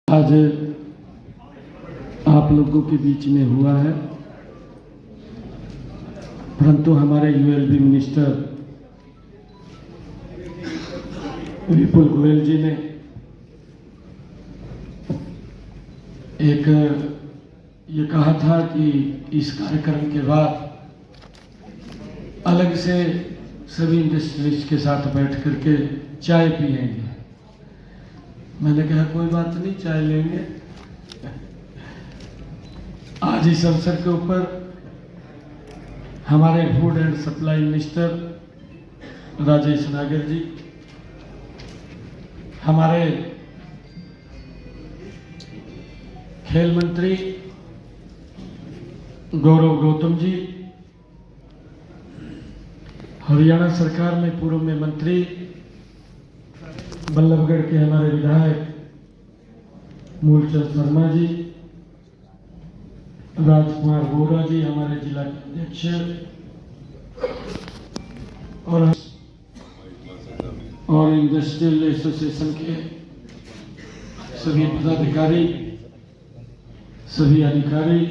आज आप लोगों के बीच में हुआ है, परंतु हमारे यूएलबी मिनिस्टर विपुल गोयल जी ने एक ये कहा था कि इस कार्यक्रम के बाद अलग से सभी इंडस्ट्रियलिस्ट के साथ बैठ करके चाय पिएंगे। मैंने कहा कोई बात नहीं, चाय लेंगे। आज इस अवसर के ऊपर हमारे food and supply minister Rajesh नागर जी, हमारे खेल मंत्री गौरव गौतम जी, हरियाणा सरकार में पूर्व में मंत्री बल्लभगढ़ के हमारे विधायक मूलचंद शर्मा जी, राजकुमार बोरा जी हमारे जिला के अध्यक्ष, और इंडस्ट्रियल एसोसिएशन के सभी पदाधिकारी, सभी अधिकारी,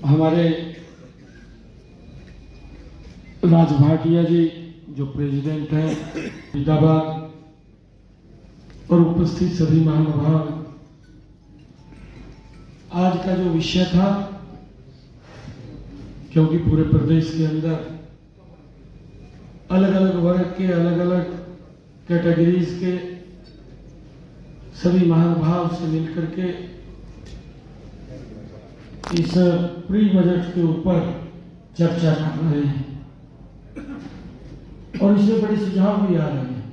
हमारे राज भाटिया जी जो प्रेसिडेंट हैं फरीदाबाद, और उपस्थित सभी महानुभाव। आज का जो विषय था, क्योंकि पूरे प्रदेश के अंदर अलग अलग वर्ग के, अलग अलग कैटेगरीज के सभी महानुभाव से मिलकर के इस प्री बजट के ऊपर चर्चा कर रहे हैं, और इसमें बड़े सुझाव भी आ रहे हैं।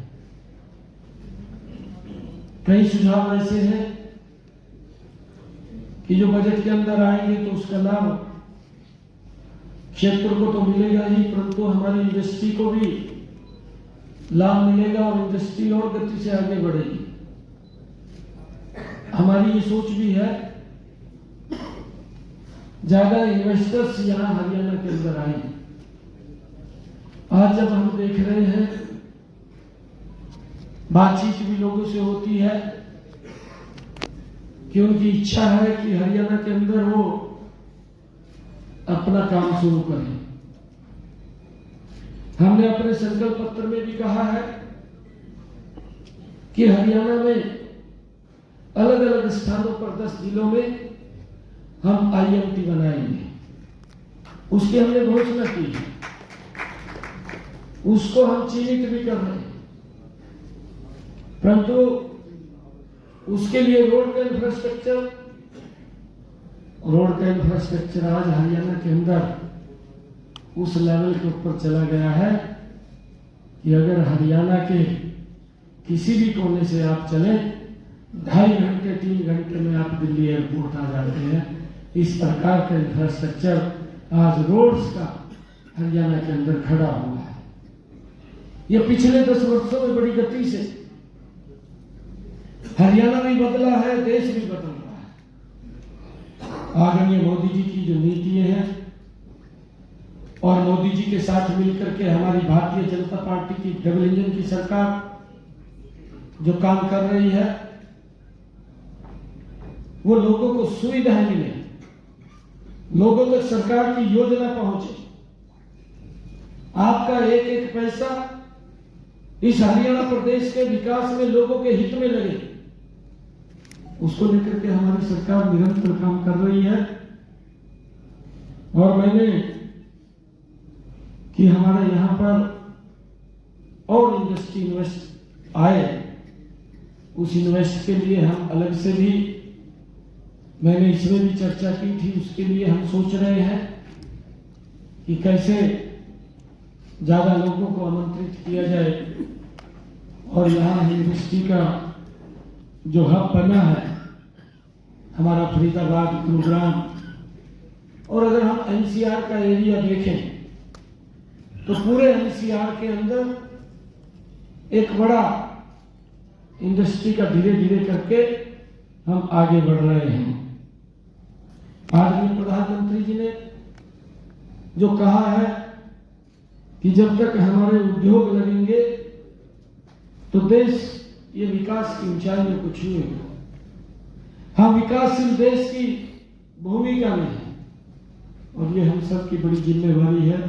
कई सुझाव ऐसे हैं कि जो बजट के अंदर आएंगे तो उसका लाभ क्षेत्र को तो मिलेगा ही, परंतु हमारी इंडस्ट्री को भी लाभ मिलेगा और इंडस्ट्री और गति से आगे बढ़ेगी। हमारी ये सोच भी है ज्यादा इन्वेस्टर्स यहां हरियाणा के अंदर आएंगे। आज जब हम देख रहे हैं, बातचीत भी लोगों से होती है कि उनकी इच्छा है कि हरियाणा के अंदर वो अपना काम शुरू करें। हमने अपने संकल्प पत्र में भी कहा है कि हरियाणा में अलग अलग स्थानों पर 10 जिलों में हम आईएमटी बनाएंगे। उसकी हमने घोषणा की है, उसको हम चिन्हित भी कर रहे हैं, परंतु उसके लिए रोड का इंफ्रास्ट्रक्चर आज हरियाणा के अंदर उस लेवल के ऊपर चला गया है कि अगर हरियाणा के किसी भी कोने से आप चलें, 2.5 घंटे 3 घंटे में आप दिल्ली एयरपोर्ट आ जाते हैं। इस प्रकार का इंफ्रास्ट्रक्चर आज रोड्स का हरियाणा के अंदर खड़ा हुआ है। यह पिछले 10 वर्षों में बड़ी गति से हरियाणा भी बदला है, देश भी बदल रहा है। आदरणीय मोदी जी की जो नीतियां हैं और मोदी जी के साथ मिलकर के हमारी भारतीय जनता पार्टी की डबल इंजन की सरकार जो काम कर रही है, वो लोगों को सुविधाएं मिले, लोगों तक सरकार की योजना पहुंचे, आपका एक एक पैसा इस हरियाणा प्रदेश के विकास में लोगों के हित में लगे, उसको लेकर के हमारी सरकार निरंतर काम कर रही है। और मैंने कि हमारे यहां पर और इंडस्ट्री इन्वेस्ट आए, उस इन्वेस्ट के लिए हम अलग से भी, मैंने इसमें भी चर्चा की थी, उसके लिए हम सोच रहे हैं कि कैसे ज्यादा लोगों को आमंत्रित किया जाए और यहाँ इंडस्ट्री का जो हब बना है हमारा फरीदाबाद, गुरुग्राम, और अगर हम एनसीआर का एरिया देखें तो पूरे एनसीआर के अंदर एक बड़ा इंडस्ट्री का धीरे धीरे करके हम आगे बढ़ रहे हैं। आदरणीय प्रधानमंत्री जी ने जो कहा है कि जब तक हमारे उद्योग लगेंगे तो देश ये विकास की ऊंचाइयों को छुए। हम विकासशील देश की भूमिका में हैं और ये हम सब की बड़ी जिम्मेवारी है।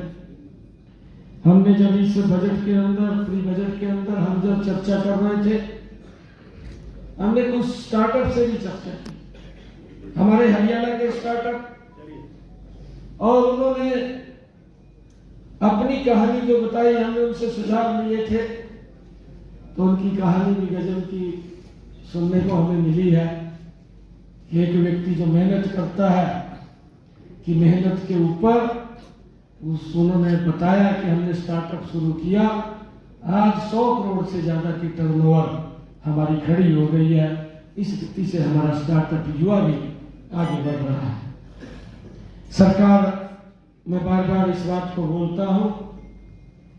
हमने जब इस बजट के अंदर, प्री बजट के अंदर हम जब चर्चा कर रहे थे, हमने कुछ स्टार्टअप से भी चर्चा की, हमारे हरियाणा के स्टार्टअप, और उन्होंने अपनी कहानी जो बताई, हमने उनसे सुझाव लिए थे, तो उनकी कहानी भी गजब की सुनने को हमें मिली है। एक व्यक्ति जो मेहनत करता है कि मेहनत के ऊपर उन्होंने बताया कि हमने स्टार्टअप शुरू किया, आज 100 करोड़ से ज्यादा की टर्नओवर हमारी खड़ी हो गई है। इस रीति से हमारा स्टार्टअप युवा भी आगे बढ़ रहा है। सरकार, मैं बार बार इस बात को बोलता हूं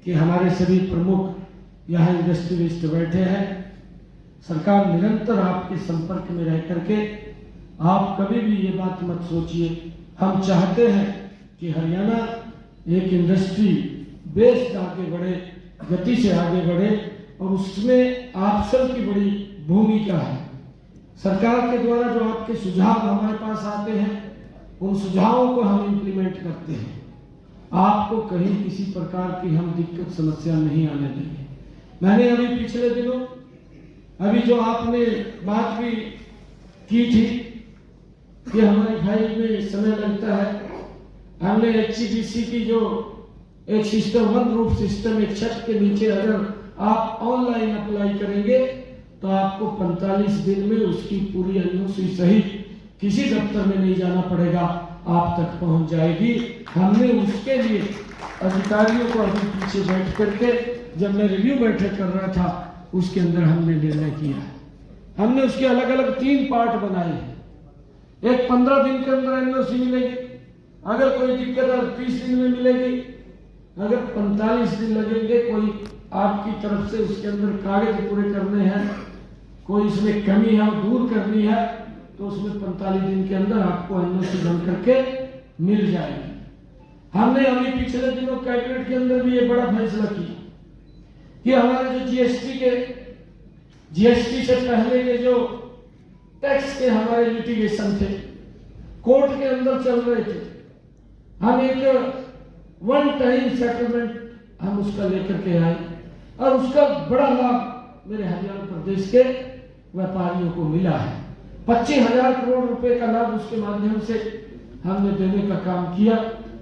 कि हमारे सभी प्रमुख यहाँ इंडस्ट्रियलिस्ट बैठे हैं। सरकार निरंतर आपके संपर्क में रह करके, आप कभी भी ये बात मत सोचिए, हम चाहते हैं कि हरियाणा एक इंडस्ट्री बेस्ड आगे बढ़े, गति से आगे बढ़े, और उसमें आप सब की बड़ी भूमिका है। सरकार के द्वारा जो आपके सुझाव हमारे पास आते हैं, उन सुझावों को हम इम्प्लीमेंट करते हैं। आपको कहीं किसी प्रकार की हम दिक्कत समस्या नहीं आने देंगे। मैंने अभी पिछले दिनों, अभी जो आपने बात भी की थी कि हमारी फाइल में समय लगता है, हमने HCDC की जो एक सिस्टम, वन रूफ सिस्टम, एक छत के नीचे अगर आप ऑनलाइन अप्लाई करेंगे तो आपको 45 दिन में उसकी पूरी एनओसी सहित किसी दफ्तर में नहीं जाना पड़ेगा, आप तक पहुंच जाएगी। हमने उसके लिए अधिकारियों को अभी पीछे बैठ करके, जब मैं रिव्यू बैठक कर रहा था, उसके अंदर हमने निर्णय किया है। हमने उसके अलग अलग 3 पार्ट बनाए हैं। एक 15 दिन के अंदर एनओसी मिलेगी, अगर कोई दिक्कत है 30 दिन में मिलेगी, अगर 45 दिन लगेंगे, कोई आपकी तरफ से उसके अंदर कागज पूरे करने हैं, कोई इसमें कमी है दूर करनी है, तो उसमें 45 दिन के अंदर आपको एनओसी बन करके मिल जाएगी। हमने अभी पिछले दिनों कैबिनेट के अंदर भी ये बड़ा फैसला किया कि हमारे जो जीएसटी से पहले के जो टैक्स के हमारे लिटिगेशन थे, कोर्ट के अंदर चल रहे थे, हम एक वन टाइम सेटलमेंट हम उसका लेकर के आए, और उसका बड़ा लाभ मेरे हरियाणा प्रदेश के व्यापारियों को मिला है। 25,000 करोड़ रुपए का लाभ उसके माध्यम से हमने देने का काम किया,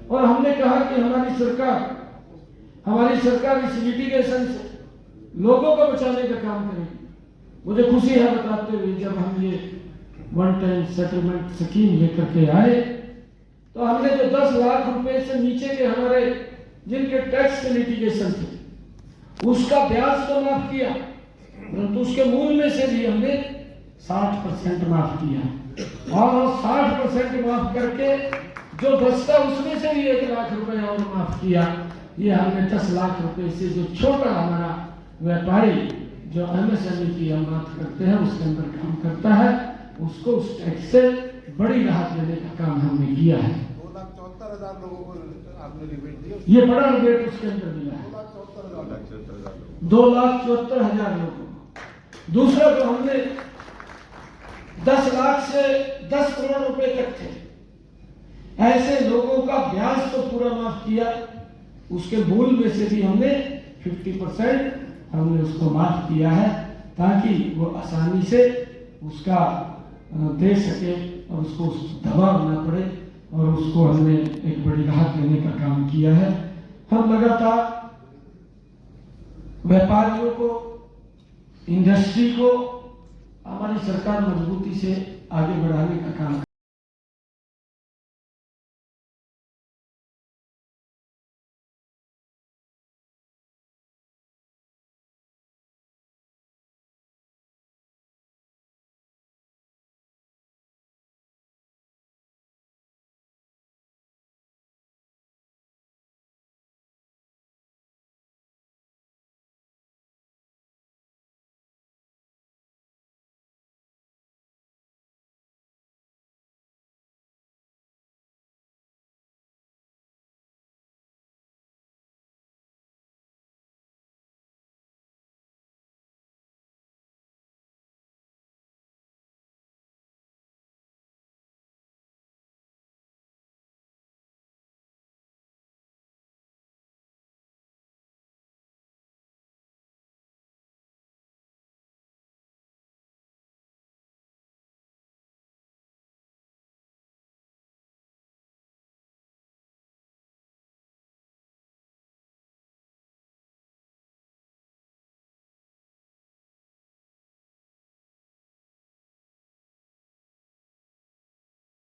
और हमने कहा कि हमारी सरकार इस लिटिगेशन से लोगों को बचाने का काम करेगी। मुझे खुशी है बताते हुए, जब हम ये वन टाइम सेटलमेंट स्कीम लेकर के आए, तो हमने जो 10 लाख रुपए से नीचे के हमारे जिनके टैक्स के लिटिगेशन थे, उसका ब्याज तो माफ किया, परंतु उसके मूल में से भी हमने 60% माफ किया, और 60% माफ करके जो बचता उसमें से भी 1 लाख रुपए और माफ किया। ये हमने 10 लाख रुपए से जो छोटा हमारा व्यापारी जो MSME की हम बात करते हैं उसके अंदर काम करता है, उसको उस टैक्स से बड़ी राहत देने का काम हमने किया है। 2,74,000 लोगों को आपने रिबेट दिया, ये बड़ा रिबेट उसके अंदर मिला है, 2,74,000 लोगों को। दूसरा जो हमने 10 लाख से 10 करोड़ रुपए तक थे, ऐसे लोगों का ब्याज तो पूरा माफ किया, उसके मूल में से भी हमने 50% हमने उसको माफ किया है, ताकि वो आसानी से उसका दे सके और उसको दबाव ना पड़े, और उसको हमने एक बड़ी राहत देने का काम किया है। हम लगातार व्यापारियों को, इंडस्ट्री को हमारी सरकार मजबूती से आगे बढ़ाने का काम